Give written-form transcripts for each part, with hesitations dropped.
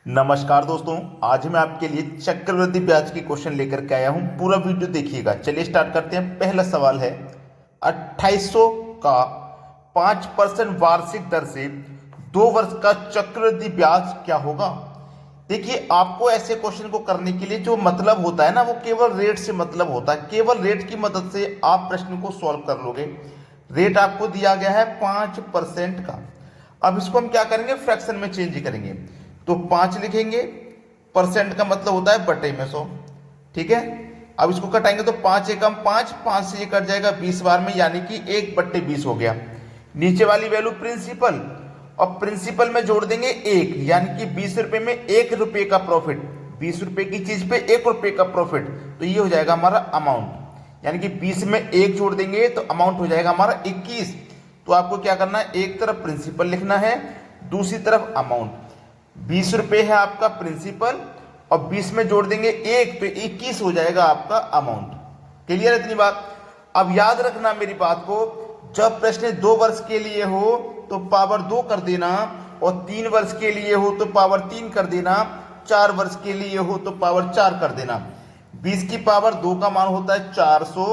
नमस्कार दोस्तों, आज मैं आपके लिए चक्रवृद्धि ब्याज की क्वेश्चन लेकर के आया हूं। पूरा वीडियो देखिएगा। चलिए स्टार्ट करते हैं। पहला सवाल है 2800 का 5% वार्षिक दर से 2 वर्ष का चक्रवृद्धि ब्याज क्या होगा। देखिए, आपको ऐसे क्वेश्चन को करने के लिए जो मतलब होता है ना, वो केवल रेट से मतलब होता है। केवल रेट की मदद से आप प्रश्न को सॉल्व कर लोगे। रेट आपको दिया गया है 5% का। अब इसको हम क्या करेंगे, फ्रैक्शन में चेंज करेंगे। तो 5 लिखेंगे, परसेंट का मतलब होता है बटे में 100। ठीक है। अब इसको कटाएंगे तो 5 एकम 5, 5 से ये कट जाएगा 20 बार में, यानी कि 1/20 हो गया। नीचे वाली वैल्यू प्रिंसिपल, और प्रिंसिपल में जोड़ देंगे 1, यानी कि 20 रुपए में 1 रुपए का प्रॉफिट। 20 रुपए की चीज पे 1 रुपए का प्रॉफिट, तो ये हो जाएगा हमारा अमाउंट। यानी कि 20 में 1 जोड़ देंगे तो अमाउंट हो जाएगा हमारा 21। तो आपको क्या करना है, एक तरफ प्रिंसिपल लिखना है, दूसरी तरफ अमाउंट। 20 रुपए है आपका प्रिंसिपल, और 20 में जोड़ देंगे 1 तो 21 हो जाएगा आपका अमाउंट। क्लियर है इतनी बात। अब याद रखना मेरी बात को, जब प्रश्न 2 वर्ष के लिए हो तो पावर 2 कर देना, और 3 वर्ष के लिए हो तो पावर 3 कर देना, 4 वर्ष के लिए हो तो पावर 4 कर देना। 20 की पावर 2 का मान होता है 400,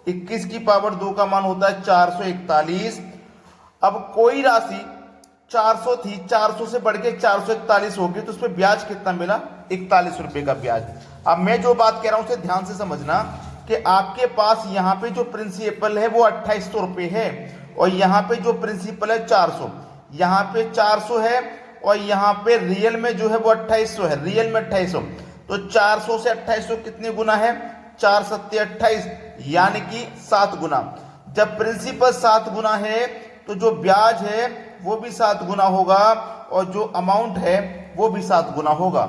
21 की पावर 2 का मान होता है 441। अब कोई राशि 400 थी, 400 से बढ़ के 441 हो गई, तो उसमें ब्याज कितना मिला, 41 रुपए का ब्याज। अब मैं जो बात कह रहा हूं उसे ध्यान से समझना कि आपके पास यहाँ पे जो प्रिंसिपल है वो 2800 रुपए है, और यहाँ पे जो प्रिंसिपल है 400, यहाँ पे 400 है, और यहाँ पे रियल में जो है वो 2800 है, रियल में 2800। तो 400 से 2800 कितने गुना है, 4 सत्ते 28, यानी कि 7 गुना। जब प्रिंसिपल 7 गुना है तो जो ब्याज है वो भी 7 गुना होगा, और जो अमाउंट है वो भी 7 गुना होगा।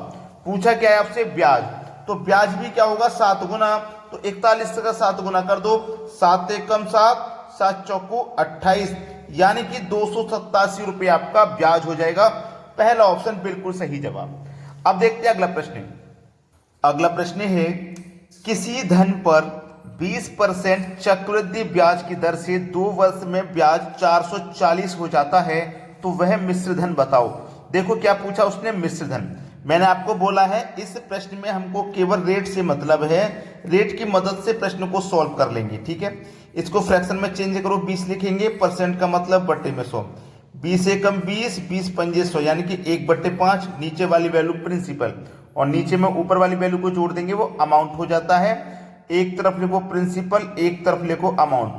पूछा क्या है आपसे, ब्याज, तो ब्याज भी क्या होगा, 7 गुना। तो 41 का 7 गुना कर दो, 7 एकम 7, 7 चौको 28, यानी कि 287 रुपये आपका ब्याज हो जाएगा। पहला ऑप्शन बिल्कुल सही जवाब। अब देखते हैं अगला प्रश्न। अगला प्रश्न है, किसी धन पर 20% चक्रवृद्धि ब्याज की दर से 2 वर्ष में ब्याज 440 हो जाता है, तो वह मिश्र धन बताओ। देखो क्या पूछा उसने, मिश्र धन। मैंने आपको बोला है इस प्रश्न में हमको केवल रेट से मतलब है, रेट की मदद से प्रश्न को सॉल्व कर लेंगे। ठीक है। इसको फ्रैक्शन में चेंज करो, 20 लिखेंगे, परसेंट का मतलब बटे में 100। 20 एकम 20, 20 पंजे 100, यानी कि 1/5। नीचे वाली वैल्यू प्रिंसिपल, और नीचे में ऊपर वाली वैल्यू को जोड़ देंगे, वो अमाउंट हो जाता है। एक तरफ लिखो प्रिंसिपल, एक तरफ लिखो अमाउंट।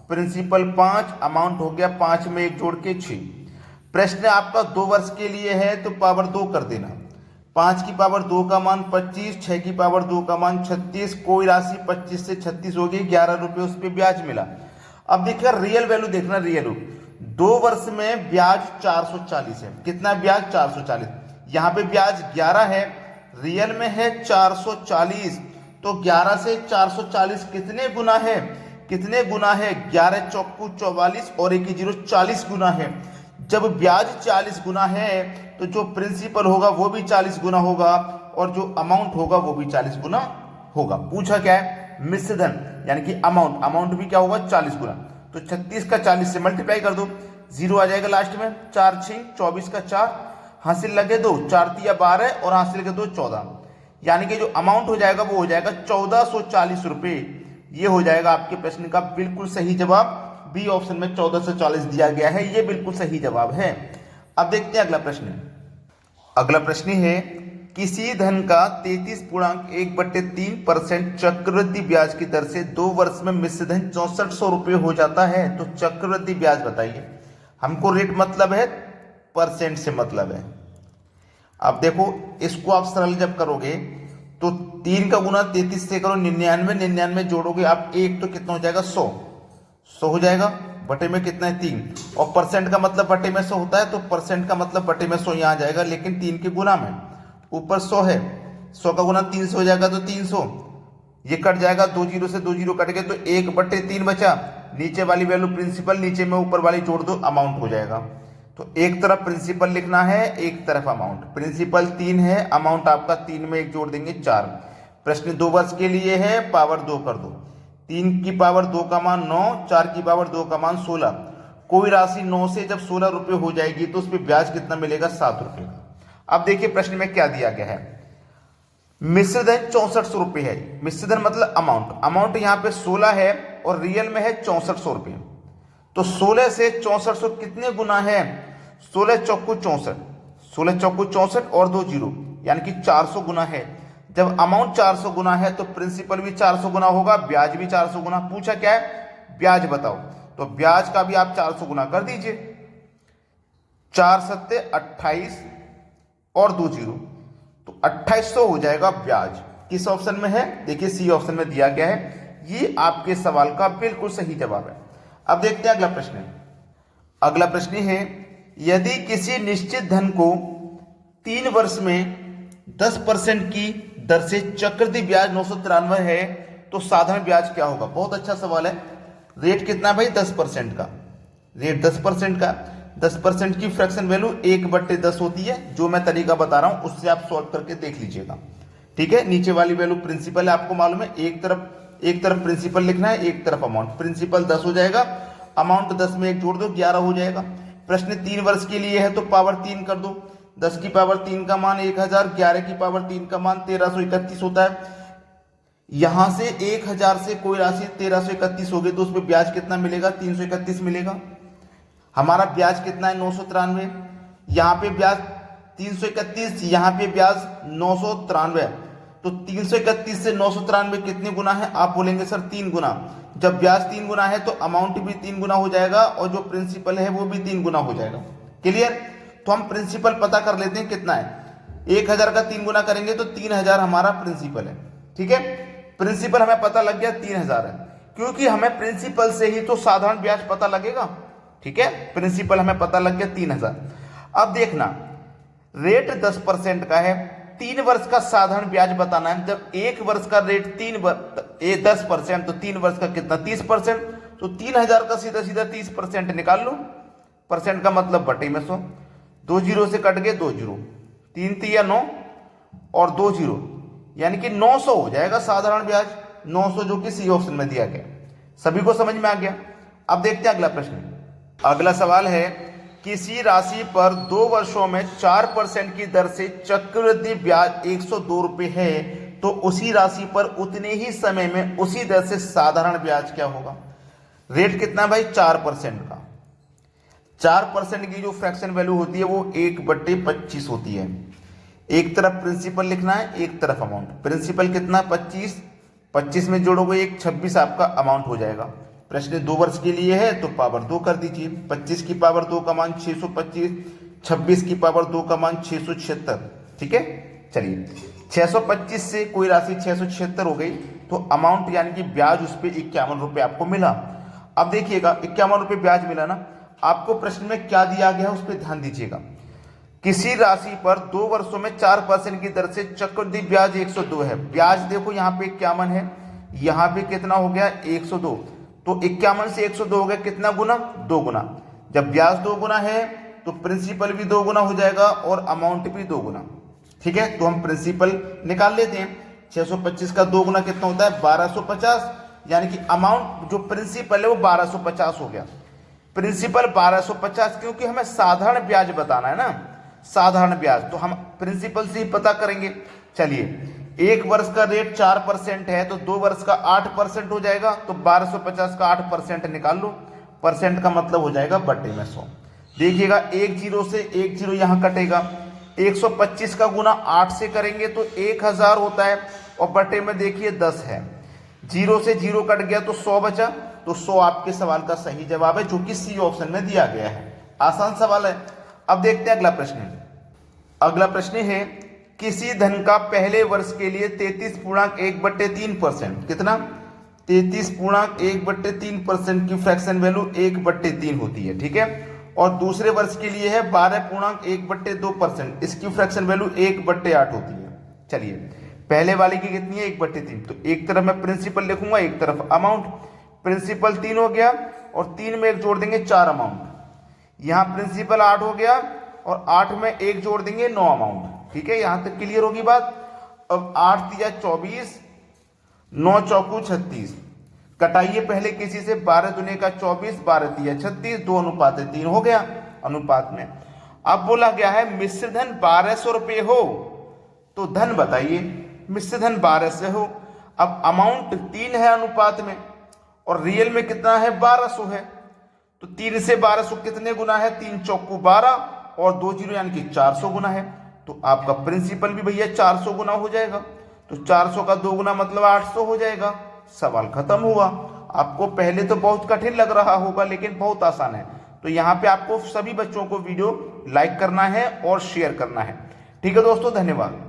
प्रिंसिपल 5, अमाउंट हो गया 5 में 1 जोड़ के 6। प्रश्न आपका 2 वर्ष के लिए है तो पावर 2 कर देना। 5 की पावर 2 का मान 25, 6 की पावर 2 का मान 36। कोई राशि 25 से 36 हो गई, 11 रुपये उस पर ब्याज मिला। अब देखिए रियल वैल्यू देखना, रियल 2 वर्ष में ब्याज 440 है। कितना ब्याज, 440। यहाँ पे ब्याज 11 है, रियल में है 440। तो 11 से 440 कितने गुना है, कितने गुना है, 11 चौकू 44 और 1 0 40 गुना है। जब ब्याज 40 गुना है तो जो प्रिंसिपल होगा वो भी 40 गुना होगा, और जो अमाउंट होगा वो भी 40 गुना होगा। पूछा क्या है, मिश्र धन, यानी कि अमाउंट, अमाउंट भी क्या होगा, 40 गुना। तो 36 का 40 से मल्टीप्लाई कर दो, 0 आ जाएगा लास्ट में। 4 6 24 का 4, हासिल लगे 2, 4 तिया 12 और हासिल लगे 2 14, यानी कि जो अमाउंट हो जाएगा वो हो जाएगा 1440 रुपये। ये हो जाएगा आपके प्रश्न का बिल्कुल सही जवाब। बी ऑप्शन में 1440 दिया गया है, ये बिल्कुल सही जवाब है। अब देखते हैं अगला प्रश्न। अगला प्रश्न है, किसी धन का 33.1/3% चक्रवृद्धि ब्याज की दर से 2 वर्ष में मिश्र धन 6400 रुपये हो जाता है, तो चक्रवृद्धि ब्याज बताइए। हमको रेट मतलब है, परसेंट से मतलब है। अब देखो इसको आप सरल जब करोगे तो 3 का गुना 33 से करो 99, 99 जोड़ोगे आप 1 तो कितना हो जाएगा, 100 हो जाएगा। बटे में कितना है, 3, और परसेंट का मतलब बटे में 100 होता है, तो परसेंट का मतलब बटे में 100 यहाँ जाएगा, लेकिन 3 के गुना में ऊपर 100 है, 100 का गुना 300 हो जाएगा, तो 300। ये कट जाएगा, 2 0 से 2 0 कट गए, तो 1/3 बचा। नीचे वाली वैल्यू प्रिंसिपल, नीचे में ऊपर वाली जोड़ दो, अमाउंट हो जाएगा। तो एक तरफ प्रिंसिपल लिखना है, एक तरफ अमाउंट। प्रिंसिपल 3 है, अमाउंट आपका 3 में 1 जोड़ देंगे 4। प्रश्न 2 वर्ष के लिए है, पावर 2 कर दो। 3 की पावर 2 का मान 9, 4 की पावर 2 का मान 16। कोई राशि 9 से जब 16 रुपये हो जाएगी तो उस पर ब्याज कितना मिलेगा, 7 रुपये। अब देखिए प्रश्न में क्या दिया गया है। मिश्र धन 6400 रुपये है। मिश्र धन मतलब अमाउंट यहाँ पे 16 है और रियल में है 6400 रुपये। तो 16 से 6400 कितने गुना है? 16 चौकू 64, 16 चौकू 64 और 2 जीरो यानी कि 400 गुना है। जब अमाउंट 400 गुना है तो प्रिंसिपल भी 400 गुना होगा, ब्याज भी 400 गुना। पूछा क्या है? ब्याज बताओ। तो ब्याज का भी आप 400 गुना कर दीजिए। 4 सत्ते 28 और 2 जीरो, तो 2800 हो जाएगा ब्याज। किस ऑप्शन में है? देखिए सी ऑप्शन में दिया गया है। ये आपके सवाल का बिल्कुल सही जवाब है। अब देखते हैं अगला प्रश्न। अगला प्रश्न है, यदि किसी निश्चित धन को 3 वर्ष में 10% की दर से चक्रवृद्धि ब्याज 993 है तो साधारण ब्याज क्या होगा? बहुत अच्छा सवाल है। रेट कितना भाई? 10% का रेट, 10% का। 10% की फ्रैक्शन वैल्यू 1/10 होती है। जो मैं तरीका बता रहा हूं उससे आप सॉल्व करके देख लीजिएगा, ठीक है। नीचे वाली वैल्यू प्रिंसिपल है, आपको मालूम है। एक तरफ प्रिंसिपल लिखना है, एक तरफ अमाउंट। प्रिंसिपल 10 हो जाएगा, अमाउंट 10 में 1 जोड़ दो, 11 हो जाएगा। प्रश्न 3 वर्ष के लिए है तो पावर 3 कर दो। 10 की पावर 3 का मान 1000, 11 की पावर 3 का मान 1331 होता है। यहां से 1000 से कोई राशि 1331 हो गई तो उसमें ब्याज कितना मिलेगा? 331 मिलेगा। हमारा ब्याज कितना है? 993। यहाँ पे ब्याज 331, यहाँ पे ब्याज 993। तो 331 से 993 कितने गुना है? आप बोलेंगे सर 3 गुना। जब ब्याज 3 गुना है तो अमाउंट भी 3 गुना हो जाएगा और जो प्रिंसिपल है वो भी 3 गुना हो जाएगा। क्लियर? तो हम प्रिंसिपल पता कर लेते हैं कितना है। 1000 का 3 गुना करेंगे तो 3000 हमारा प्रिंसिपल है, ठीक है। प्रिंसिपल हमें पता लग गया 3000 है, क्योंकि हमें प्रिंसिपल से ही तो साधारण ब्याज पता लगेगा, ठीक है। प्रिंसिपल हमें पता लग गया 3000। अब देखना, रेट 10% का है, 3 वर्ष का साधारण ब्याज बताना है। जब 1 वर्ष का रेट 10% तो 3 वर्ष का कितना? 30%। तो 3000 का सीधा सीधा 30% निकाल लो। परसेंट का मतलब बटे में 100। 2 जीरो से कट गए 2 जीरो, 3 तिया 9 और 2 जीरो यानी कि 900 हो जाएगा साधारण ब्याज। 900 जो कि सी ऑप्शन में दिया गया। सभी को समझ में आ गया? अब देखते हैं अगला प्रश्न। अगला सवाल है, किसी राशि पर 2 वर्षों में 4% की दर से चक्रवृद्धि ब्याज 102 रुपये है तो उसी राशि पर उतने ही समय में उसी दर से साधारण ब्याज क्या होगा? रेट कितना भाई? 4% का। 4% की जो फ्रैक्शन वैल्यू होती है वो 1/25 होती है। एक तरफ प्रिंसिपल लिखना है, एक तरफ अमाउंट। प्रिंसिपल कितना? 25, 25 में जोड़ोगे 1, 26 आपका अमाउंट हो जाएगा। प्रश्न 2 वर्ष के लिए है तो पावर 2 कर दीजिए। 25 की पावर 2 का मान 625, 26 की पावर 2 का मान 676, ठीक है। चलिए 625 से कोई राशि 676 हो गई तो अमाउंट यानी कि ब्याज उस पर 51 रुपये आपको मिला। अब देखिएगा 51 रुपये ब्याज मिला ना। आपको प्रश्न में क्या दिया गया है उस पर ध्यान दीजिएगा। किसी राशि पर 2 वर्षों में 4% की दर से चक्रवृद्धि ब्याज 102 है। ब्याज देखो यहाँ पे 51 है, यहाँ पे कितना हो गया? 102। तो 51 से 102 हो गया कितना गुना? 2 गुना। जब ब्याज 2 गुना है तो प्रिंसिपल भी 2 गुना हो जाएगा और अमाउंट भी 2 गुना, ठीक है। तो हम प्रिंसिपल निकाल लेते हैं। 625 का 2 गुना कितना होता है? 1250, यानी कि अमाउंट जो प्रिंसिपल है वो 1250 हो गया। प्रिंसिपल 1250, क्योंकि हमें साधारण ब्याज बताना है ना, साधारण ब्याज, तो हम प्रिंसिपल से ही पता करेंगे। चलिए 1 वर्ष का रेट 4% है तो 2 वर्ष का 8% हो जाएगा। तो 1250 का 8% निकाल लो। परसेंट का मतलब हो जाएगा बटे में 100। देखिएगा 1 जीरो से 1 जीरो यहाँ कटेगा। 125 का गुना 8 से करेंगे तो 1000 होता है और बटे में देखिए 10 है। जीरो से जीरो कट गया तो 100 बचा। तो 100 आपके सवाल का सही जवाब है, जो कि सी ऑप्शन में दिया गया है। आसान सवाल है। अब देखते हैं अगला प्रश्न। अगला प्रश्न है, किसी धन का पहले वर्ष के लिए 33.1/3%, कितना? 33.1/3% की फ्रैक्शन वैल्यू 1/3 होती है, ठीक है। और दूसरे वर्ष के लिए है 12.1/2%, इसकी फ्रैक्शन वैल्यू 1/8 होती है। चलिए पहले वाले की कितनी है? 1/3। तो एक तरफ मैं प्रिंसिपल लिखूंगा, एक तरफ अमाउंट। प्रिंसिपल 3 हो गया और 3 में 1 जोड़ देंगे 4 अमाउंट। यहाँ प्रिंसिपल 8 हो गया और 8 में 1 जोड़ देंगे 9 अमाउंट, ठीक है। यहां तक क्लियर होगी बात। अब 8 तिया 24, 9 चौकू 36, कटाइए पहले किसी से। 12 दूने का 24, 12 तिया 36, 2 अनुपात 3 हो गया अनुपात में। अब बोला गया है मिश्र धन 1200 रुपये हो तो धन बताइए। मिश्र धन 1200 हो, अब अमाउंट 3 है अनुपात में और रियल में कितना है 1200 है, तो 3 से 1200 कितने गुना है, 3 चौको 12 और 2 जीरो यानी कि 400 गुना है, तो आपका प्रिंसिपल भी भैया 400 गुना हो जाएगा। तो 400 का 2 गुना मतलब 800 हो जाएगा। सवाल खत्म हुआ। आपको पहले तो बहुत कठिन लग रहा होगा लेकिन बहुत आसान है। तो यहाँ पे आपको सभी बच्चों को वीडियो लाइक करना है और शेयर करना है। ठीक है दोस्तों, धन्यवाद।